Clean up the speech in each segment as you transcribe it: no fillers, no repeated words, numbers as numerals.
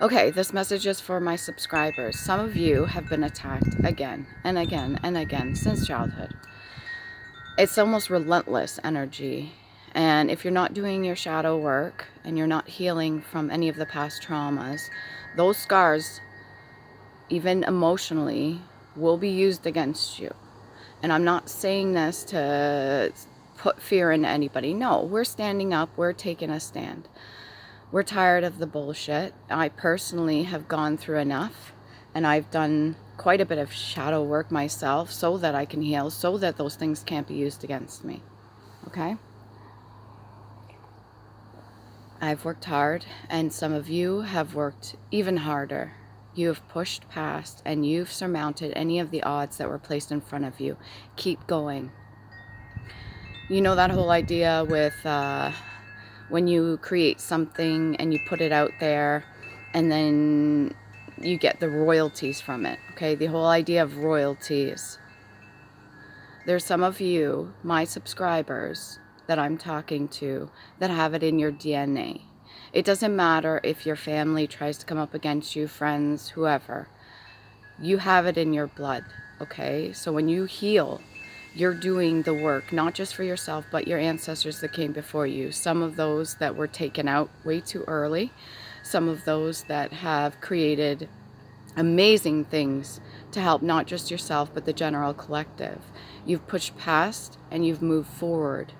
Okay, this message is for my subscribers. Some of you have been attacked again and again and again since childhood. It's almost relentless energy. And if you're not doing your shadow work and you're not healing from any of the past traumas, those scars, even emotionally, will be used against you. And I'm not saying this to put fear into anybody. No, we're standing up. We're taking a stand. We're tired of the bullshit. I personally have gone through enough, and I've done quite a bit of shadow work myself so that I can heal, so that those things can't be used against me. Okay? I've worked hard, and some of you have worked even harder. You have pushed past, and you've surmounted any of the odds that were placed in front of you. Keep going. You know that whole idea with when you create something and you put it out there and then you get the royalties from it, okay? The whole idea of royalties. There's some of you, my subscribers, that I'm talking to that have it in your DNA. It doesn't matter if your family tries to come up against you, friends, whoever. You have it in your blood, okay? So when you heal, you're doing the work, not just for yourself, but your ancestors that came before you. Some of those that were taken out way too early. Some of those that have created amazing things to help not just yourself, but the general collective. You've pushed past and you've moved forward.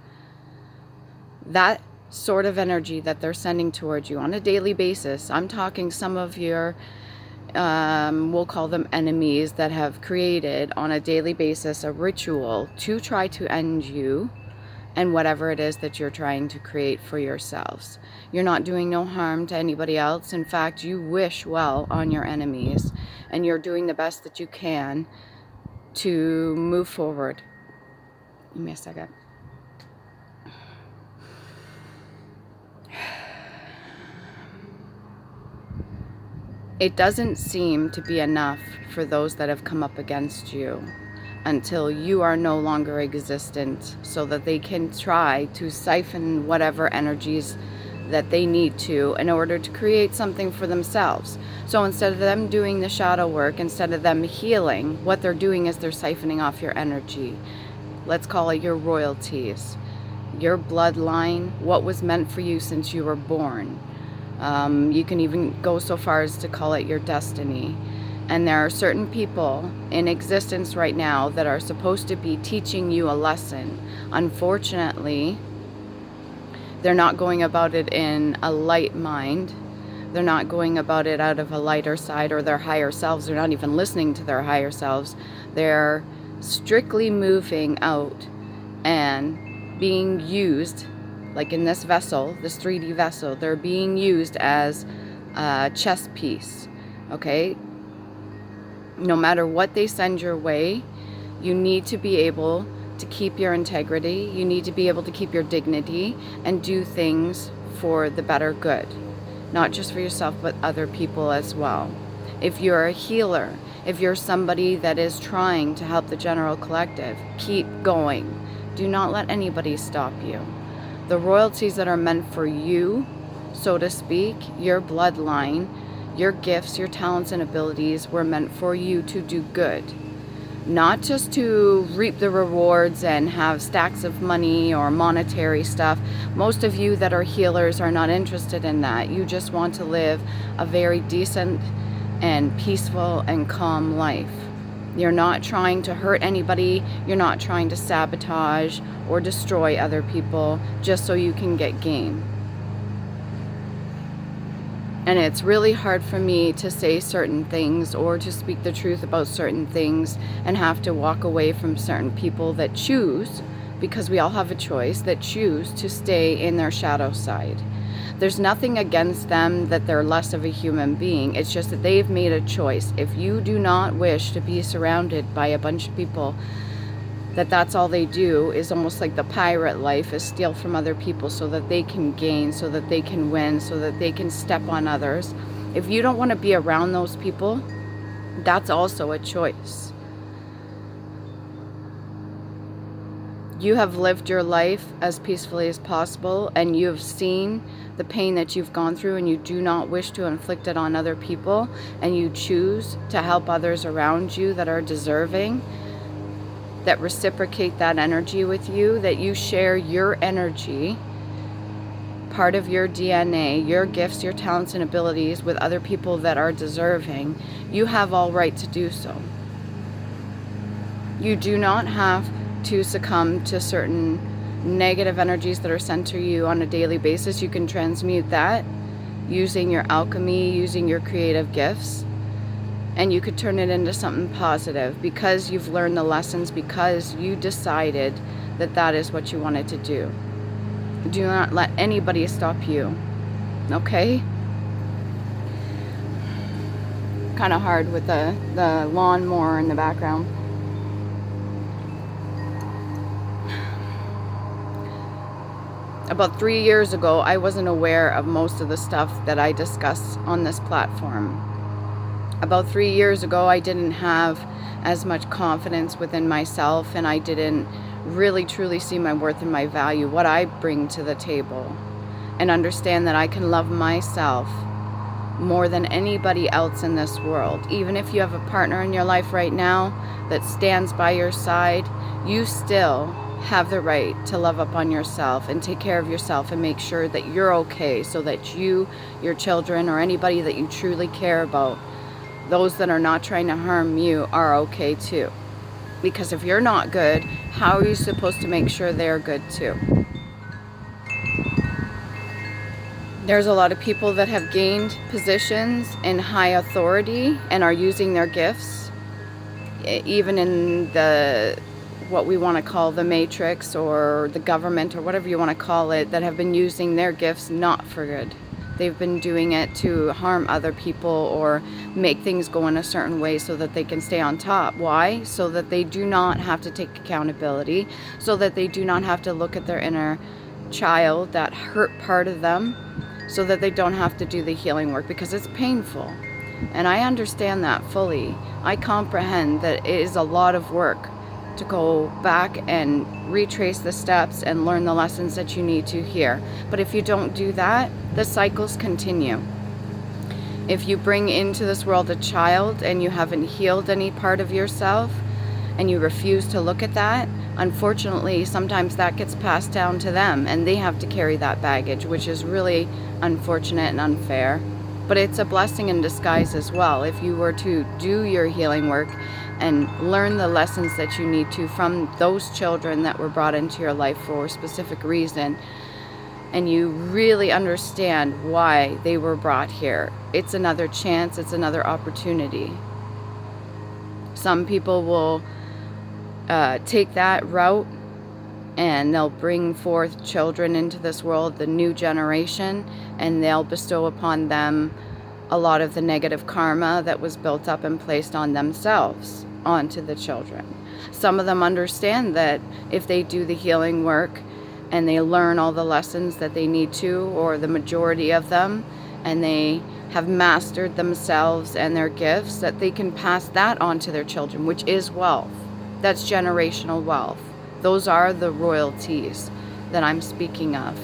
That sort of energy that they're sending towards you on a daily basis, I'm talking some of your we'll call them enemies that have created on a daily basis a ritual to try to end you and whatever it is that you're trying to create for yourselves. You're not doing no harm to anybody else. In fact, you wish well on your enemies, and you're doing the best that you can to move forward. Give me a second. It doesn't seem to be enough for those that have come up against you until you are no longer existent, so that they can try to siphon whatever energies that they need to in order to create something for themselves. So instead of them doing the shadow work, instead of them healing, what they're doing is they're siphoning off your energy. Let's call it your royalties, your bloodline, what was meant for you since you were born. You can even go so far as to call it your destiny. And there are certain people in existence right now that are supposed to be teaching you a lesson. Unfortunately, they're not going about it in a light mind. They're not going about it out of a lighter side or their higher selves. They're not even listening to their higher selves. They're strictly moving out and being used, like in this vessel, this 3D vessel, they're being used as a chess piece, okay? No matter what they send your way, you need to be able to keep your integrity. You need to be able to keep your dignity and do things for the better good, not just for yourself, but other people as well. If you're a healer, if you're somebody that is trying to help the general collective, keep going. Do not let anybody stop you. The royalties that are meant for you, so to speak, your bloodline, your gifts, your talents and abilities were meant for you to do good. Not just to reap the rewards and have stacks of money or monetary stuff. Most of you that are healers are not interested in that. You just want to live a very decent and peaceful and calm life. You're not trying to hurt anybody. You're not trying to sabotage or destroy other people just so you can get gain. And it's really hard for me to say certain things or to speak the truth about certain things and have to walk away from certain people that choose, because we all have a choice, that choose to stay in their shadow side. There's nothing against them that they're less of a human being. It's just that they've made a choice. If you do not wish to be surrounded by a bunch of people that's all they do, is almost like the pirate life, is steal from other people so that they can gain, so that they can win, so that they can step on others. If you don't want to be around those people, that's also a choice. You have lived your life as peacefully as possible, and you have seen the pain that you've gone through, and you do not wish to inflict it on other people, and you choose to help others around you that are deserving, that reciprocate that energy with you, that you share your energy, part of your DNA, your gifts, your talents and abilities with other people that are deserving. You have all right to do so. You do not have to succumb to certain negative energies that are sent to you on a daily basis. You can transmute that using your alchemy, using your creative gifts, and you could turn it into something positive because you've learned the lessons, because you decided that that is what you wanted to do. Do not let anybody stop you, okay? Kind of hard with the lawnmower in the background. About 3 years ago, I wasn't aware of most of the stuff that I discuss on this platform. About 3 years ago, I didn't have as much confidence within myself, and I didn't really truly see my worth and my value, what I bring to the table, and understand that I can love myself more than anybody else in this world. Even if you have a partner in your life right now that stands by your side, you still have the right to love up on yourself and take care of yourself and make sure that you're okay, so that you, your children, or anybody that you truly care about, those that are not trying to harm you, are okay too. Because if you're not good, how are you supposed to make sure they're good too? There's a lot of people that have gained positions in high authority and are using their gifts, even in the what we want to call the matrix or the government or whatever you want to call it, that have been using their gifts not for good. They've been doing it to harm other people or make things go in a certain way so that they can stay on top. Why? So that they do not have to take accountability, so that they do not have to look at their inner child, that hurt part of them, so that they don't have to do the healing work, because it's painful. And I understand that fully. I comprehend that it is a lot of work to go back and retrace the steps and learn the lessons that you need to hear. But if you don't do that, the cycles continue. If you bring into this world a child and you haven't healed any part of yourself and you refuse to look at that, unfortunately, sometimes that gets passed down to them and they have to carry that baggage, which is really unfortunate and unfair. But it's a blessing in disguise as well. If you were to do your healing work and learn the lessons that you need to from those children that were brought into your life for a specific reason, and you really understand why they were brought here, it's another chance, it's another opportunity. Some people will take that route and they'll bring forth children into this world, the new generation, and they'll bestow upon them a lot of the negative karma that was built up and placed on themselves onto the children. Some of them understand that if they do the healing work and they learn all the lessons that they need to, or the majority of them, and they have mastered themselves and their gifts, that they can pass that on to their children, which is wealth. That's generational wealth. Those are the royalties that I'm speaking of.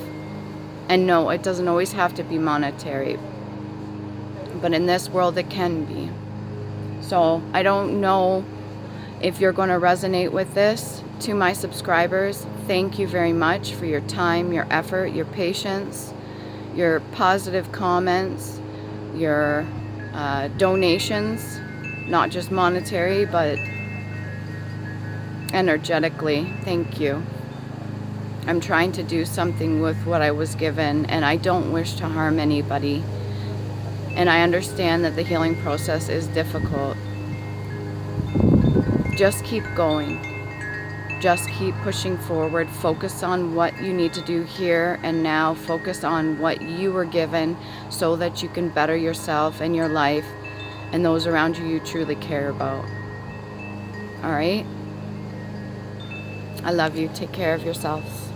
And no, it doesn't always have to be monetary, but in this world it can be. So I don't know if you're going to resonate with this. To my subscribers, thank you very much for your time, your effort, your patience, your positive comments, your donations, not just monetary, but energetically. Thank you. I'm trying to do something with what I was given, and I don't wish to harm anybody. And I understand that the healing process is difficult. Just keep going. Just keep pushing forward. Focus on what you need to do here and now. Focus on what you were given so that you can better yourself and your life and those around you truly care about. All right? I love you. Take care of yourselves.